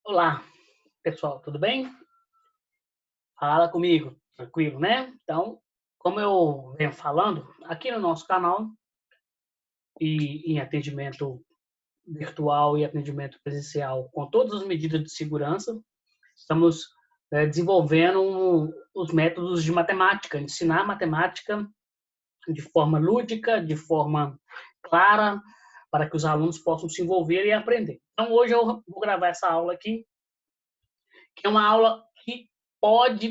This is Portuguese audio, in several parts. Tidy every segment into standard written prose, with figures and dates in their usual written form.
Olá, pessoal, tudo bem? Fala comigo, tranquilo, né? Então, como eu venho falando, aqui no nosso canal e em atendimento virtual e atendimento presencial, com todas as medidas de segurança, estamos desenvolvendo os métodos de matemática, ensinar matemática de forma lúdica, de forma clara, para que os alunos possam se envolver e aprender. Então, hoje eu vou gravar essa aula aqui, que é uma aula que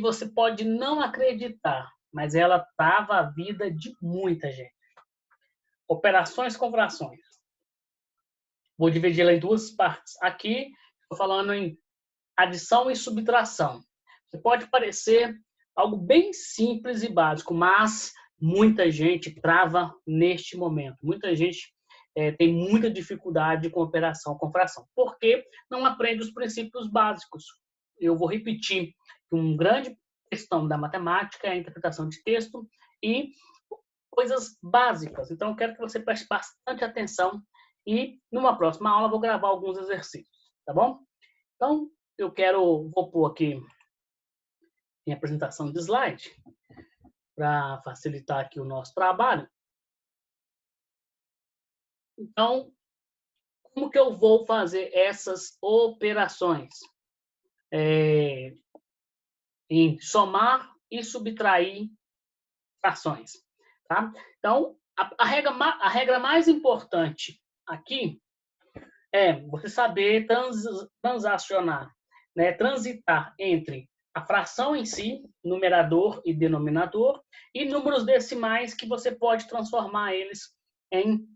você pode não acreditar, mas ela trava a vida de muita gente. Operações com frações. Vou dividi-la em duas partes. Aqui, estou falando em adição e subtração. Você pode parecer algo bem simples e básico, mas muita gente trava neste momento. Muita gente tem muita dificuldade com operação com fração, porque não aprende os princípios básicos. Eu vou repetir que uma grande questão da matemática é a interpretação de texto e coisas básicas. Então, eu quero que você preste bastante atenção e, numa próxima aula, eu vou gravar alguns exercícios, tá bom? Então, vou pôr aqui em apresentação de slide, para facilitar aqui o nosso trabalho. Então, como que eu vou fazer essas operações? Em somar e subtrair frações. Tá? Então, a regra mais importante aqui é você saber transacionar, né? Transitar entre a fração em si, numerador e denominador, e números decimais que você pode transformar eles em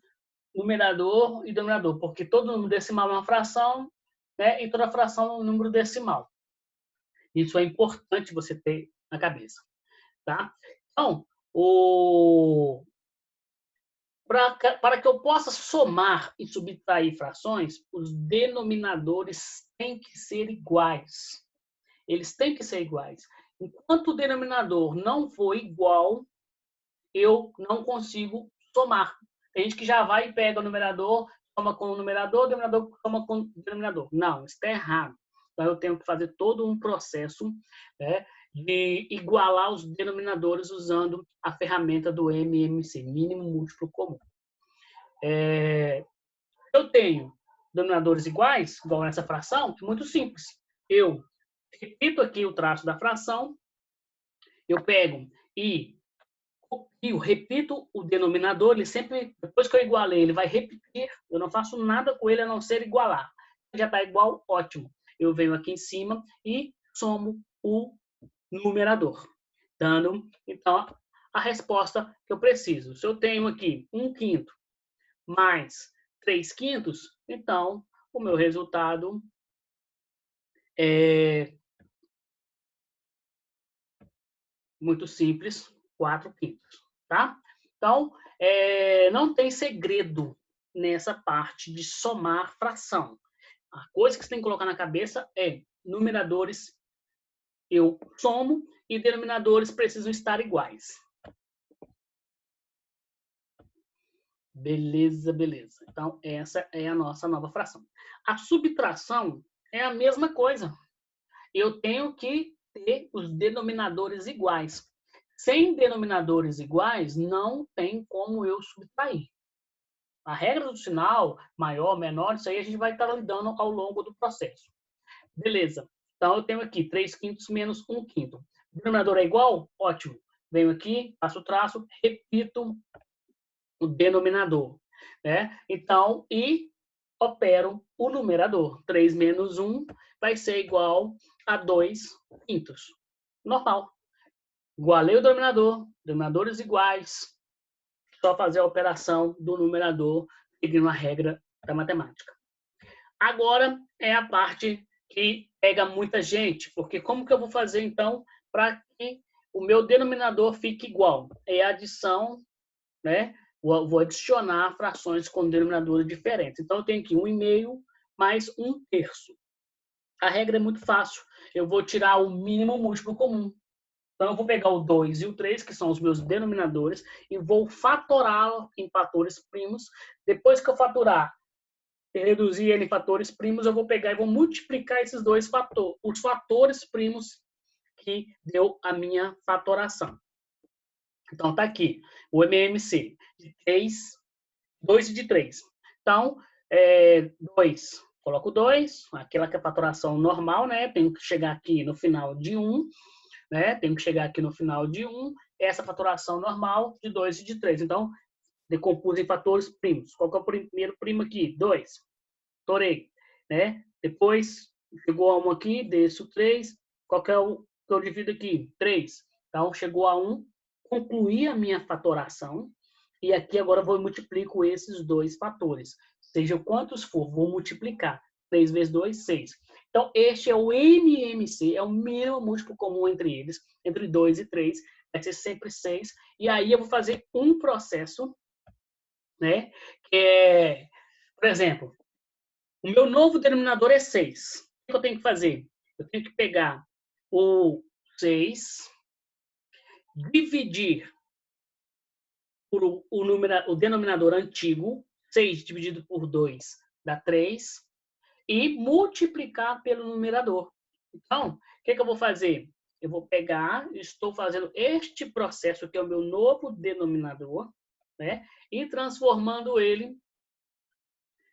numerador e denominador, porque todo número decimal é uma fração, né? E toda fração é um número decimal. Isso é importante você ter na cabeça, tá? Então, para que eu possa somar e subtrair frações, os denominadores têm que ser iguais. Eles têm que ser iguais. Enquanto o denominador não for igual, eu não consigo somar. Tem gente que já vai e pega o numerador, soma com o denominador soma com o denominador. Não, isso está errado. Então, eu tenho que fazer todo um processo, né, de igualar os denominadores usando a ferramenta do MMC, mínimo múltiplo comum. Eu tenho denominadores iguais, igual nessa fração, é muito simples. Eu repito aqui o traço da fração, eu pego e copio, repito o denominador, ele sempre, depois que eu igualei, ele vai repetir, eu não faço nada com ele a não ser igualar. Já está igual, ótimo. Eu venho aqui em cima e somo o numerador, dando, então, a resposta que eu preciso. Se eu tenho aqui 1/5 mais 3/5, então, o meu resultado é muito simples, 4/5, tá? Então, não tem segredo nessa parte de somar fração. A coisa que você tem que colocar na cabeça é numeradores eu somo e denominadores precisam estar iguais. Beleza, beleza. Então, essa é a nossa nova fração. A subtração é a mesma coisa. Eu tenho que ter os denominadores iguais. Sem denominadores iguais, não tem como eu subtrair. A regra do sinal, maior, menor, isso aí a gente vai estar lidando ao longo do processo. Beleza. Então, eu tenho aqui 3/5 menos 1/5. O denominador é igual? Ótimo. Venho aqui, faço o traço, repito o denominador, né? Então, e opero o numerador. 3 menos 1 vai ser igual a 2/5. Normal. Igualei o denominador, denominadores iguais, só fazer a operação do numerador seguindo a regra da matemática. Agora é a parte que pega muita gente, porque como que eu vou fazer, então, para que o meu denominador fique igual? É a adição, né? Vou adicionar frações com denominadores diferentes. Então, eu tenho aqui 1/2 mais 1/3. A regra é muito fácil. Eu vou tirar o mínimo múltiplo comum. Então, eu vou pegar o 2 e o 3, que são os meus denominadores, e vou fatorá-los em fatores primos. Depois que eu faturar reduzir ele em fatores primos, eu vou pegar e vou multiplicar esses dois fatores, os fatores primos que deu a minha fatoração. Então, tá aqui o MMC de 3, 2 e de 3. Então, 2, coloco 2, aquela que é a fatoração normal, né? Tenho que chegar aqui no final de 1, né? Tenho que chegar aqui no final de 1, essa fatoração normal de 2 e de 3. Então, decompus em fatores primos. Qual que é o primeiro primo aqui? 2. Torei, né? Depois, chegou a 1 aqui, desço 3. Qual que é o que eu divido aqui? 3. Então, chegou a 1, concluí a minha fatoração. E aqui agora eu vou multiplico esses dois fatores. Seja quantos for, vou multiplicar. 3 vezes 2, 6. Então, este é o MMC, é o mínimo múltiplo comum entre eles, entre 2 e 3, vai ser sempre 6. E aí eu vou fazer um processo, né? Que é, por exemplo, o meu novo denominador é 6. O que eu tenho que fazer? Eu tenho que pegar o 6, dividir por o denominador antigo, 6 dividido por 2 dá 3, e multiplicar pelo numerador. Então, o que eu vou fazer? Eu vou pegar, estou fazendo este processo, que é o meu novo denominador, né? E transformando ele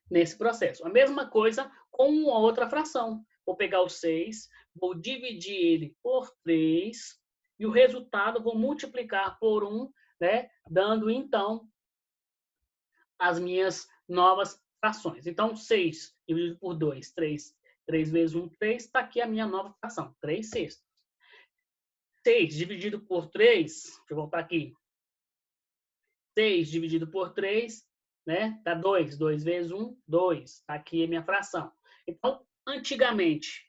nesse processo. A mesma coisa com uma outra fração. Vou pegar o 6, vou dividir ele por 3, e o resultado vou multiplicar por 1, né? Dando, então, as minhas novas frações. Então, 6 dividido por 2, 3. 3 vezes 1, 3. Está aqui a minha nova fração, 3 sextos. 6 dividido por 3, deixa eu voltar aqui. 6 dividido por 3, né? Dá 2. 2 vezes 1, 2. Está aqui a minha fração. Então, antigamente,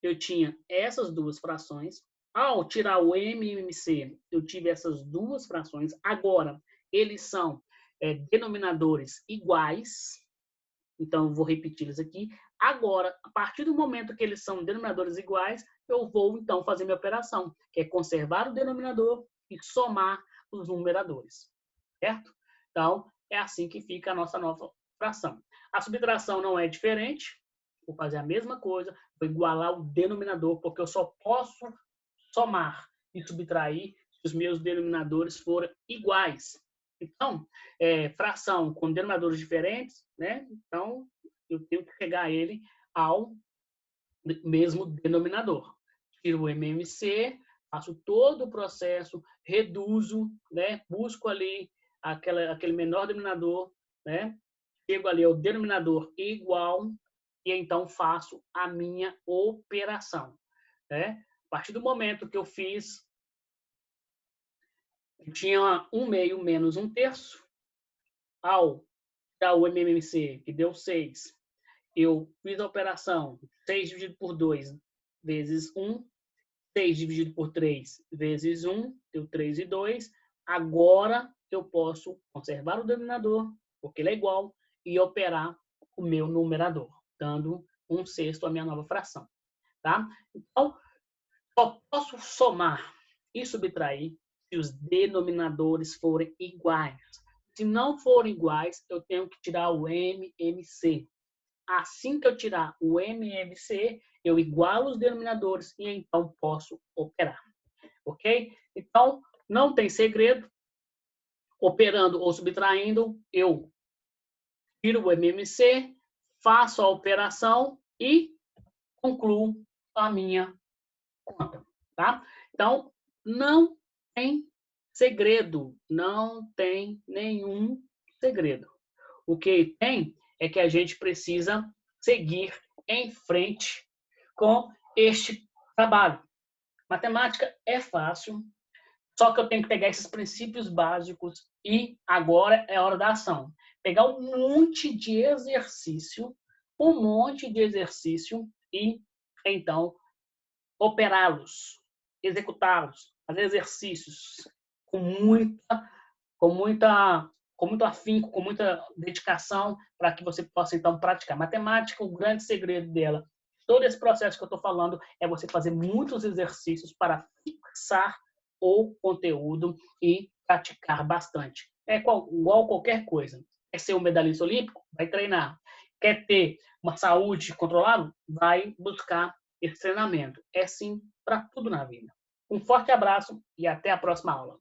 eu tinha essas duas frações. Ao tirar o MMC, eu tive essas duas frações. Agora, eles são denominadores iguais. Então, vou repeti-los aqui. Agora, a partir do momento que eles são denominadores iguais, eu vou, então, fazer minha operação, que é conservar o denominador e somar os numeradores. Certo? Então, é assim que fica a nossa nova fração. A subtração não é diferente. Vou fazer a mesma coisa, vou igualar o denominador, porque eu só posso somar e subtrair se os meus denominadores forem iguais. Então, fração com denominadores diferentes, né? Então, eu tenho que pegar ele ao mesmo denominador. Tiro o MMC, faço todo o processo, reduzo, né? Busco ali aquele menor denominador, né? Chego ali ao denominador igual e então faço a minha operação, né? A partir do momento que eu fiz, eu tinha 1/2 menos 1/3. Ao dar o MMC, que deu 6, eu fiz a operação 6 dividido por 2 vezes 1, 6 dividido por 3 vezes 1, deu 3 e 2. Agora eu posso conservar o denominador, porque ele é igual, e operar o meu numerador, dando 1/6 a minha nova fração. Tá? Então, só posso somar e subtrair se os denominadores forem iguais. Se não forem iguais, eu tenho que tirar o MMC. Assim que eu tirar o MMC, eu igualo os denominadores e então posso operar. Ok? Então, não tem segredo. Operando ou subtraindo, eu tiro o MMC, faço a operação e concluo a minha conta. Tá? Então, não tem segredo. Não tem nenhum segredo. O que tem é que a gente precisa seguir em frente com este trabalho. Matemática é fácil, só que eu tenho que pegar esses princípios básicos e agora é a hora da ação. Pegar um monte de exercício e então operá-los, executá-los, fazer exercícios com muito afinco, com muita dedicação, para que você possa, então, praticar. Matemática, o grande segredo dela, todo esse processo que eu estou falando, é você fazer muitos exercícios para fixar o conteúdo e praticar bastante. É igual qualquer coisa. Quer ser um medalhista olímpico? Vai treinar. quer ter uma saúde controlada, vai buscar esse treinamento. É sim para tudo na vida. Um forte abraço e até a próxima aula.